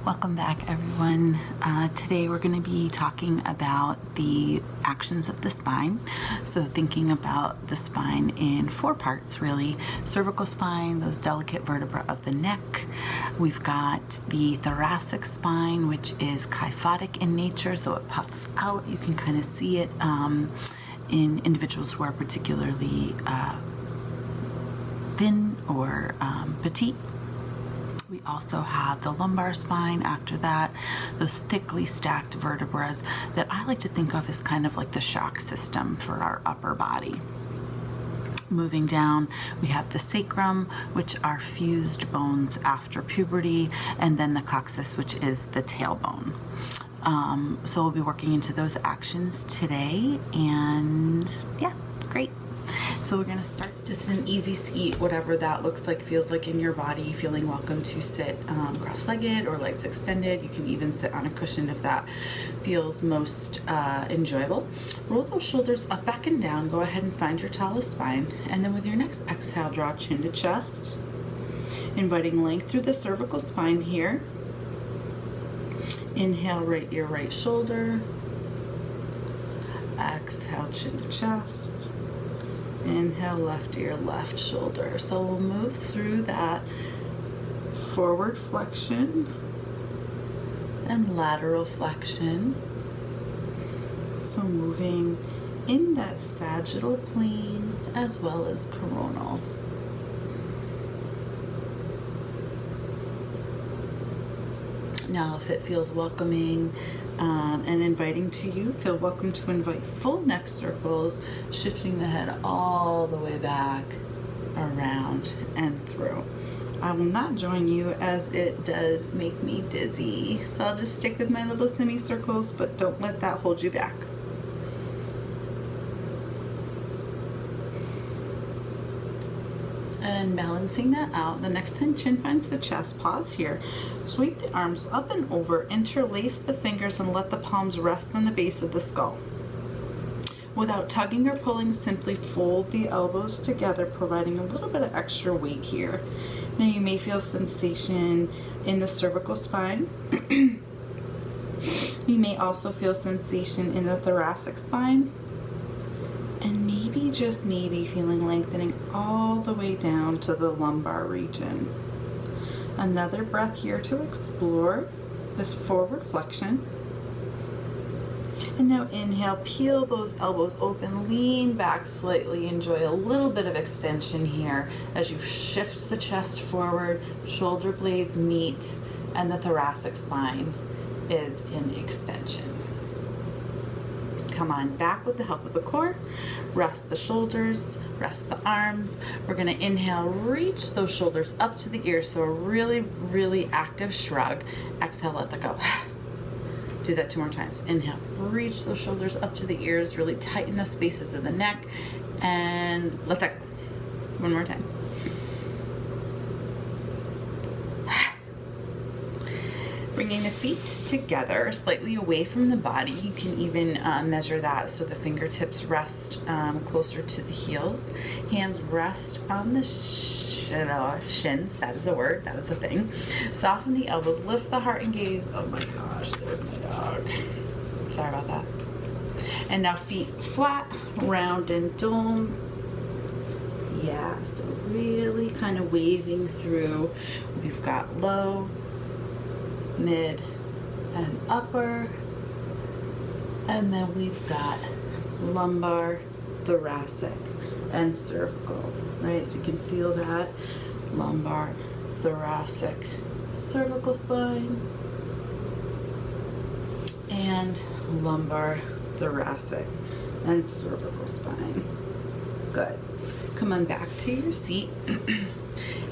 Welcome back, everyone. Today we're going to be talking about the actions of the spine. So thinking about the spine in four parts, really. Cervical spine, those delicate vertebrae of the neck. We've got the thoracic spine, which is kyphotic in nature, so it puffs out. You can kind of see it in individuals who are particularly thin or petite. We also have the lumbar spine after that, those thickly stacked vertebrae that I like to think of as kind of like the shock system for our upper body. Moving down, we have the sacrum, which are fused bones after puberty, and then the coccyx, which is the tailbone. So we'll be working into those actions today, and yeah, great. So we're going to start just an easy seat, whatever that looks like, feels like in your body, feeling welcome to sit cross-legged or legs extended. You can even sit on a cushion if that feels most enjoyable. Roll those shoulders up, back, and down. Go ahead and find your tallest spine. And then with your next exhale, draw chin to chest, inviting length through the cervical spine here. Inhale, right ear, right shoulder. Exhale, chin to chest. Inhale, left ear, left shoulder. So we'll move through that forward flexion and lateral flexion. So moving in that sagittal plane as well as coronal. Now, if it feels welcoming and inviting to you, feel welcome to invite full neck circles, shifting the head all the way back, around, and through. I will not join you as it does make me dizzy. So I'll just stick with my little semicircles, but don't let that hold you back. And balancing that out, the next time chin finds the chest, pause here. Sweep the arms up and over, interlace the fingers, and let the palms rest on the base of the skull. Without tugging or pulling, simply fold the elbows together, providing a little bit of extra weight here. Now you may feel sensation in the cervical spine. You may also feel sensation in the thoracic spine. And maybe, just maybe, feeling lengthening all the way down to the lumbar region. Another breath here to explore this forward flexion. And now inhale, peel those elbows open, lean back slightly, enjoy a little bit of extension here as you shift the chest forward, shoulder blades meet, and the thoracic spine is in extension. Come on back with the help of the core. Rest the shoulders, rest the arms. We're going to inhale, reach those shoulders up to the ears. So a really, really active shrug. Exhale, let that go. Do that 2 more times. Inhale, reach those shoulders up to the ears. Really tighten the spaces of the neck and let that go. 1 more time. Bringing the feet together, slightly away from the body. You can even measure that so the fingertips rest closer to the heels. Hands rest on the shins. That is a word. That is a thing. Soften the elbows. Lift the heart and gaze. Oh my gosh, there's my dog. Sorry about that. And now feet flat, round and dome. Yeah, so really kind of waving through. We've got low, mid, and upper, and then we've got lumbar, thoracic, and cervical, right? So you can feel that lumbar, thoracic, cervical spine, and lumbar, thoracic, and cervical spine. Good. Come on back to your seat.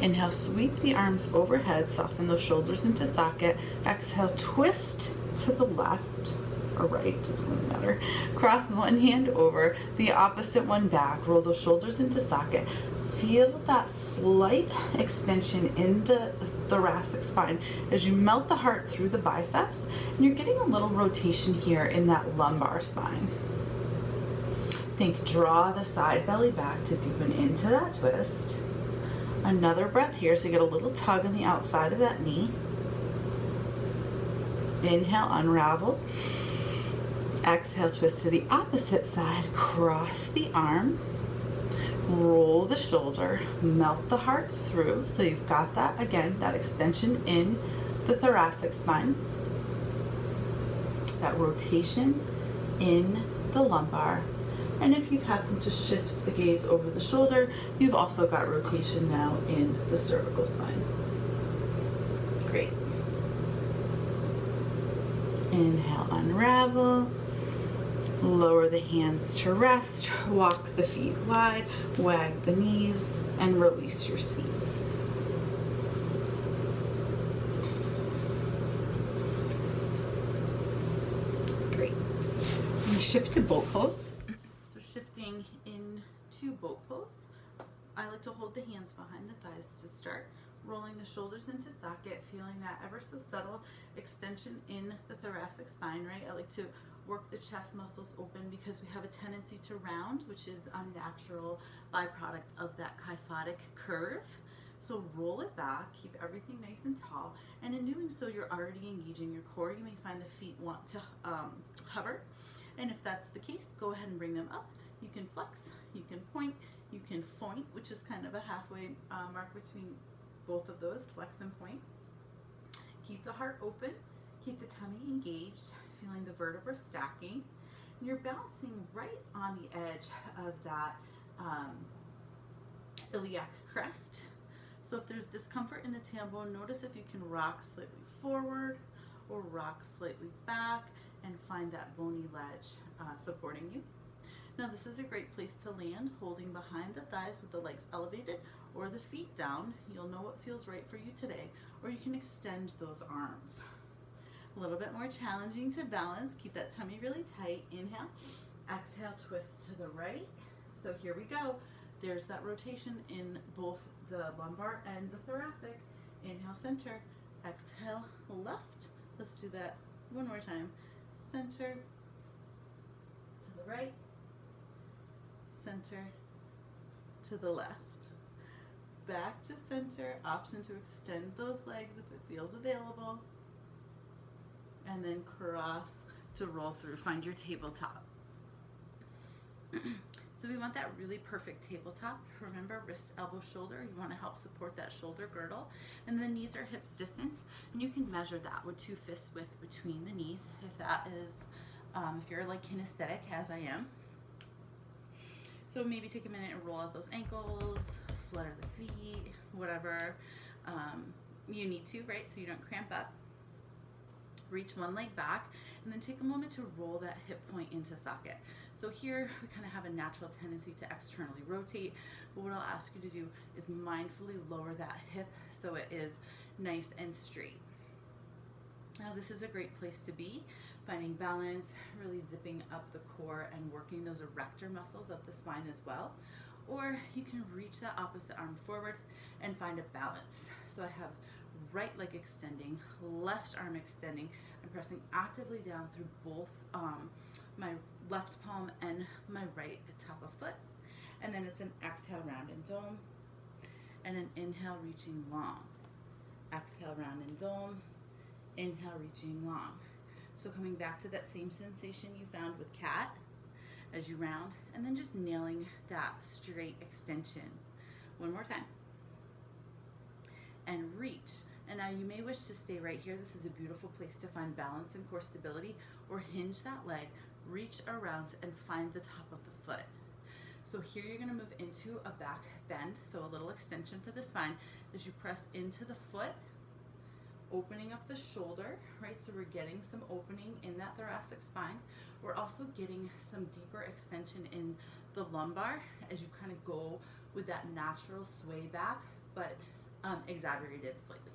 Inhale, sweep the arms overhead, soften those shoulders into socket. Exhale, twist to the left or right, doesn't really matter. Cross one hand over, the opposite one back. Roll those shoulders into socket. Feel that slight extension in the thoracic spine as you melt the heart through the biceps, and you're getting a little rotation here in that lumbar spine. Think, draw the side belly back to deepen into that twist. Another breath here, so you get a little tug on the outside of that knee. Inhale, unravel. Exhale, twist to the opposite side. Cross the arm. Roll the shoulder. Melt the heart through. So you've got that, again, that extension in the thoracic spine. That rotation in the lumbar. And if you happen to shift the gaze over the shoulder, you've also got rotation now in the cervical spine. Great. Inhale, unravel. Lower the hands to rest. Walk the feet wide. Wag the knees and release your seat. Great. I'm going to shift to boat pose. So shifting into boat pose, I like to hold the hands behind the thighs to start. Rolling the shoulders into socket, feeling that ever so subtle extension in the thoracic spine, right? I like to work the chest muscles open because we have a tendency to round, which is a natural byproduct of that kyphotic curve. So roll it back, keep everything nice and tall, and in doing so, you're already engaging your core. You may find the feet want to hover, and if that's the case, go ahead and bring them up. You can flex, you can point, you can point, which is kind of a halfway mark between both of those, flex and point. Keep the heart open, keep the tummy engaged, feeling the vertebrae stacking. And you're balancing right on the edge of that iliac crest. So if there's discomfort in the tailbone, notice if you can rock slightly forward or rock slightly back and find that bony ledge supporting you. Now this is a great place to land, holding behind the thighs with the legs elevated or the feet down. You'll know what feels right for you today, or you can extend those arms. A little bit more challenging to balance. Keep that tummy really tight. Inhale, exhale, twist to the right. So here we go. There's that rotation in both the lumbar and the thoracic. Inhale, center, exhale, left. Let's do that one more time. Center to the right, center to the left. Back to center, option to extend those legs if it feels available. And then cross to roll through. Find your tabletop. So we want that really perfect tabletop. Remember, wrist, elbow, shoulder. You want to help support that shoulder girdle. And the knees are hips distance. And you can measure that with 2 fists width between the knees. If that is, if you're like kinesthetic as I am. So maybe take a minute and roll out those ankles, flutter the feet, whatever you need to, right? So you don't cramp up. Reach one leg back, and then take a moment to roll that hip point into socket. So here we kind of have a natural tendency to externally rotate, but what I'll ask you to do is mindfully lower that hip so it is nice and straight. Now this is a great place to be, finding balance, really zipping up the core and working those erector muscles of the spine as well. Or you can reach that opposite arm forward and find a balance. So I have right leg extending, left arm extending. I'm pressing actively down through both my left palm and my right top of foot. And then it's an exhale, round and dome, and an inhale, reaching long. Exhale, round and dome, inhale, reaching long. So coming back to that same sensation you found with cat as you round, and then just nailing that straight extension. One more time. And reach. And now you may wish to stay right here. This is a beautiful place to find balance and core stability, or hinge that leg, reach around and find the top of the foot. So here you're gonna move into a back bend, so a little extension for the spine as you press into the foot, opening up the shoulder, right? So we're getting some opening in that thoracic spine. We're also getting some deeper extension in the lumbar as you kind of go with that natural sway back, but exaggerated slightly.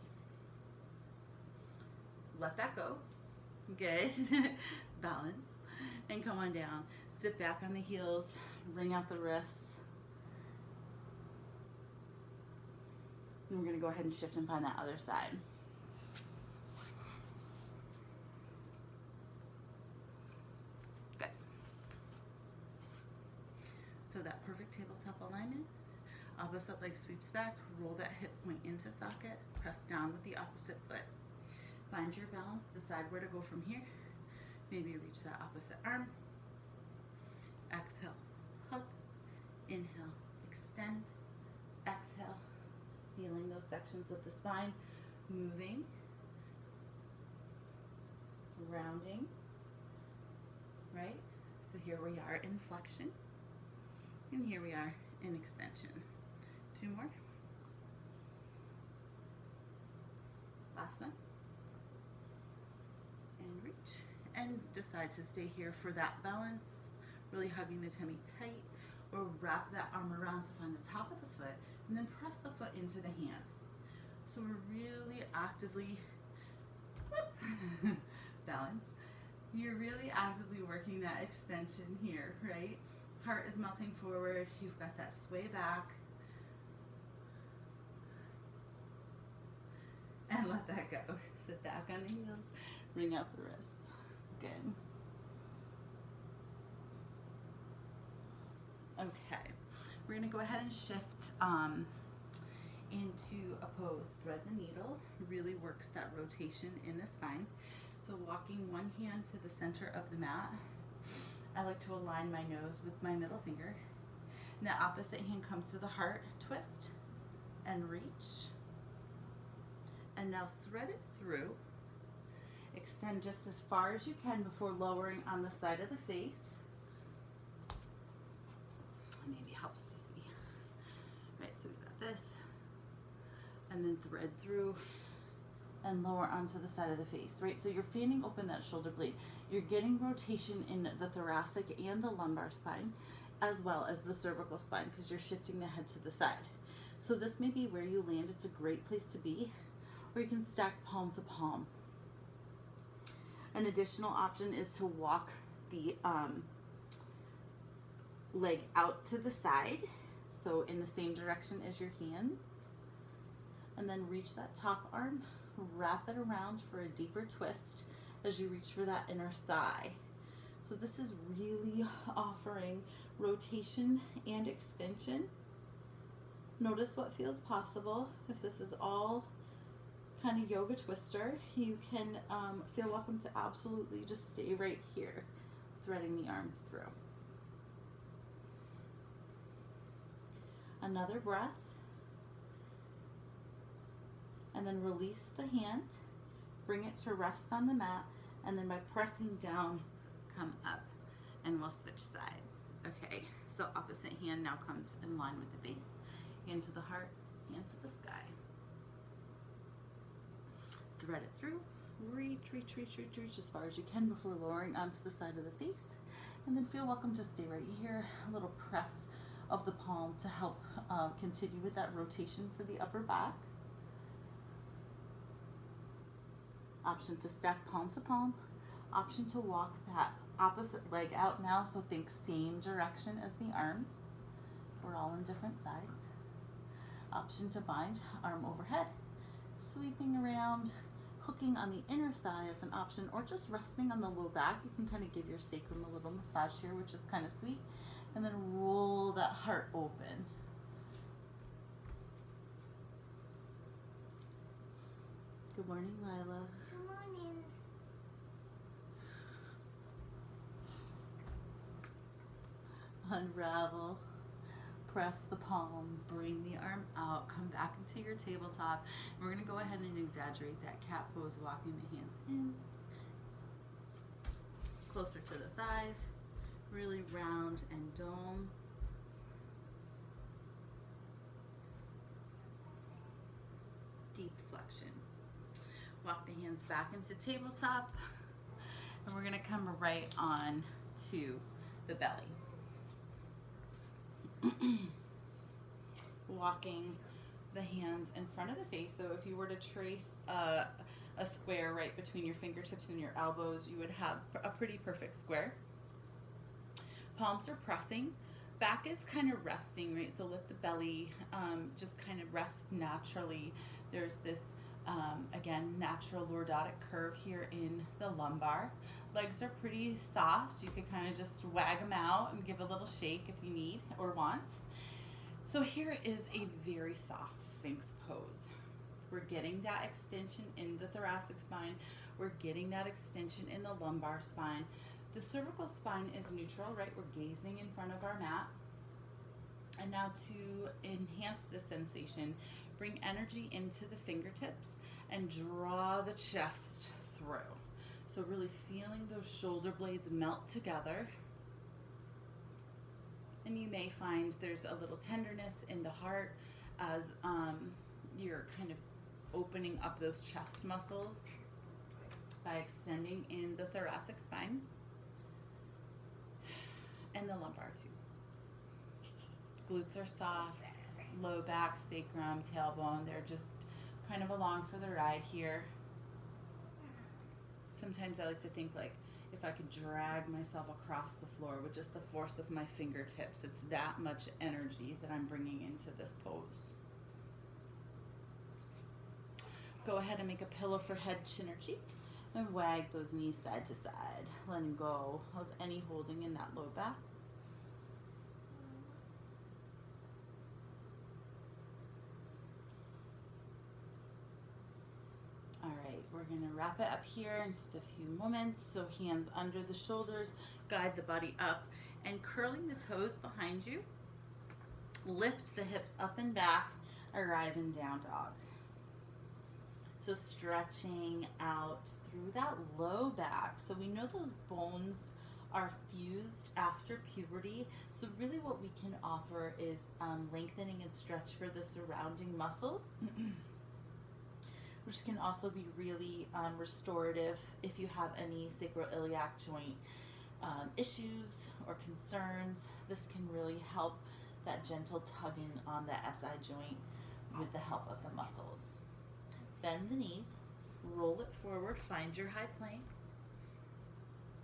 Let that go. Good. Balance. And come on down. Sit back on the heels. Wring out the wrists. And we're going to go ahead and shift and find that other side. Good. So that perfect tabletop alignment. Opposite leg sweeps back. Roll that hip point into socket. Press down with the opposite foot. Find your balance, decide where to go from here. Maybe reach that opposite arm. Exhale, hug. Inhale, extend. Exhale, feeling those sections of the spine moving, rounding, right? So here we are in flexion, and here we are in extension. 2 more. Last one. And reach. And decide to stay here for that balance, really hugging the tummy tight, or wrap that arm around to find the top of the foot, and then press the foot into the hand. So we're really actively, balance. You're really actively working that extension here, right? Heart is melting forward. You've got that sway back. And let that go. Sit back on the heels, ring out the wrists. Good. Okay, we're gonna go ahead and shift into a pose. Thread the needle really works that rotation in the spine. So walking one hand to the center of the mat, I like to align my nose with my middle finger. And the opposite hand comes to the heart, twist and reach. And now thread it through. Extend just as far as you can before lowering on the side of the face. Maybe helps to see. Right, so we've got this. And then thread through and lower onto the side of the face, right? So you're fanning open that shoulder blade. You're getting rotation in the thoracic and the lumbar spine, as well as the cervical spine, because you're shifting the head to the side. So this may be where you land. It's a great place to be, or you can stack palm to palm. An additional option is to walk the leg out to the side, so in the same direction as your hands, and then reach that top arm, wrap it around for a deeper twist as you reach for that inner thigh. So this is really offering rotation and extension. Notice what feels possible. If this is all kind of yoga twister, you can feel welcome to absolutely just stay right here, threading the arms through. Another breath, and then release the hand, bring it to rest on the mat, and then by pressing down, come up, and we'll switch sides. Okay, so opposite hand now comes in line with the face, hand to the heart, hand to the sky. Thread it through, reach as far as you can before lowering onto the side of the face, and then feel welcome to stay right here. A little press of the palm to help continue with that rotation for the upper back. Option to stack palm to palm. Option to walk that opposite leg out now, so think same direction as the arms. We're all in different sides. Option to bind, arm overhead, sweeping around, hooking on the inner thigh as an option, or just resting on the low back. You can kind of give your sacrum a little massage here, which is kind of sweet. And then roll that heart open. Good morning, Lila. Good morning. Unravel. Press the palm, bring the arm out, come back into your tabletop. And we're gonna go ahead and exaggerate that cat pose, walking the hands in, closer to the thighs, really round and dome. Deep flexion. Walk the hands back into tabletop, and we're gonna come right on to the belly. Walking the hands in front of the face. So if you were to trace a square right between your fingertips and your elbows, you would have a pretty perfect square. Palms are pressing. Back is kind of resting, right? So let the belly just kind of rest naturally. There's this, again, natural lordotic curve here in the lumbar. Legs are pretty soft. You could kind of just wag them out and give a little shake if you need or want. So here is a very soft Sphinx pose. We're getting that extension in the thoracic spine. We're getting that extension in the lumbar spine. The cervical spine is neutral, right? We're gazing in front of our mat. And now to enhance this sensation, bring energy into the fingertips and draw the chest through. So really feeling those shoulder blades melt together. And you may find there's a little tenderness in the heart as you're kind of opening up those chest muscles by extending in the thoracic spine and the lumbar too. Glutes are soft, low back, sacrum, tailbone, they're just kind of along for the ride here. Sometimes I like to think like if I could drag myself across the floor with just the force of my fingertips, it's that much energy that I'm bringing into this pose. Go ahead and make a pillow for head, chin, or cheek, and wag those knees side to side, letting go of any holding in that low back. All right, we're gonna wrap it up here in just a few moments. So hands under the shoulders, guide the body up, and curling the toes behind you, lift the hips up and back, arrive in down dog. So stretching out through that low back. So we know those bones are fused after puberty. So really what we can offer is lengthening and stretch for the surrounding muscles, which can also be really restorative if you have any sacroiliac joint issues or concerns. This can really help that gentle tugging on the SI joint with the help of the muscles. Bend the knees, roll it forward, find your high plank.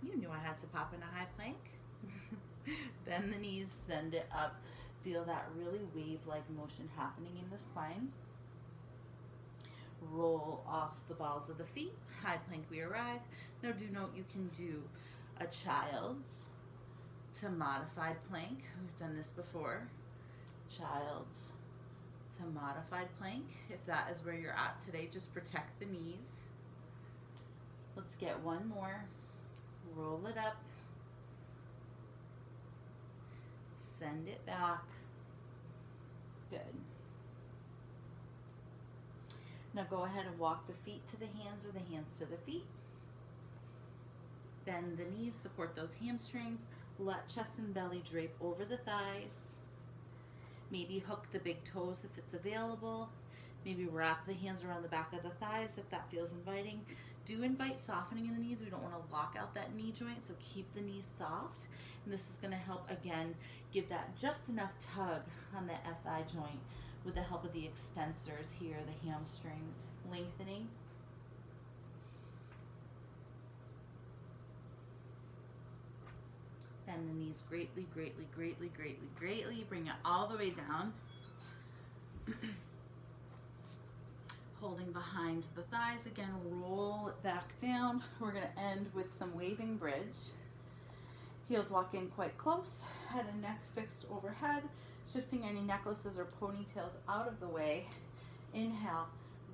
You knew I had to pop in a high plank. Bend the knees, send it up. Feel that really wave-like motion happening in the spine. Roll off the balls of the feet, high plank we arrive. Now do note you can do a child's to modified plank. We've done this before. Child's to modified plank. If that is where you're at today, just protect the knees. Let's get one more. Roll it up. Send it back. Good. Now go ahead and walk the feet to the hands or the hands to the feet. Bend the knees, support those hamstrings. Let chest and belly drape over the thighs. Maybe hook the big toes if it's available. Maybe wrap the hands around the back of the thighs if that feels inviting. Do invite softening in the knees. We don't want to lock out that knee joint, so keep the knees soft. And this is going to help, again, give that just enough tug on the SI joint with the help of the extensors here, the hamstrings, lengthening. Bend the knees greatly, greatly, greatly, greatly, greatly. Bring it all the way down. Holding behind the thighs. Again, roll it back down. We're going to end with some waving bridge. Heels walk in quite close. Head and neck fixed overhead. Shifting any necklaces or ponytails out of the way. Inhale.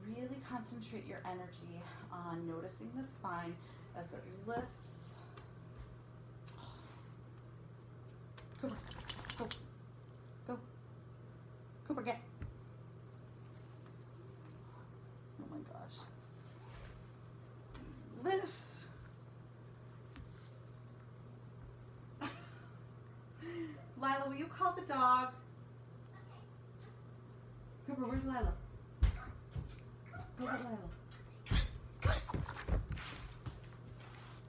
Really concentrate your energy on noticing the spine as it lifts. Cooper, go, go, Cooper, get. Oh my gosh. Lifts. Lila, will you call the dog? Cooper, where's Lila? Go get Lila.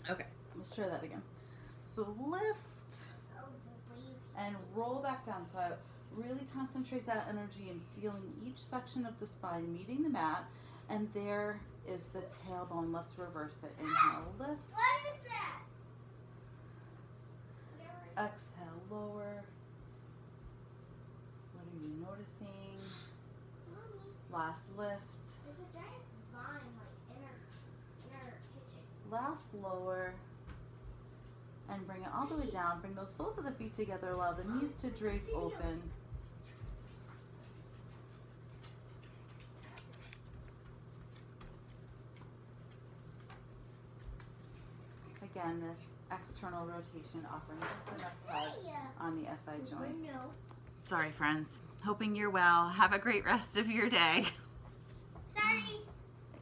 Okay, let's try that again. So lift. And roll back down. So I really concentrate that energy in feeling each section of the spine meeting the mat. And there is the tailbone. Let's reverse it. Inhale, lift. What is that? Exhale, lower. What are you noticing? Mommy, Last lift. there's a giant vine like in our kitchen. Last lower. And bring it all the way down. Bring those soles of the feet together. Allow the knees to drape open. again, this external rotation offering just enough tug on the SI joint. No. Sorry, friends. Hoping you're well. Have a great rest of your day.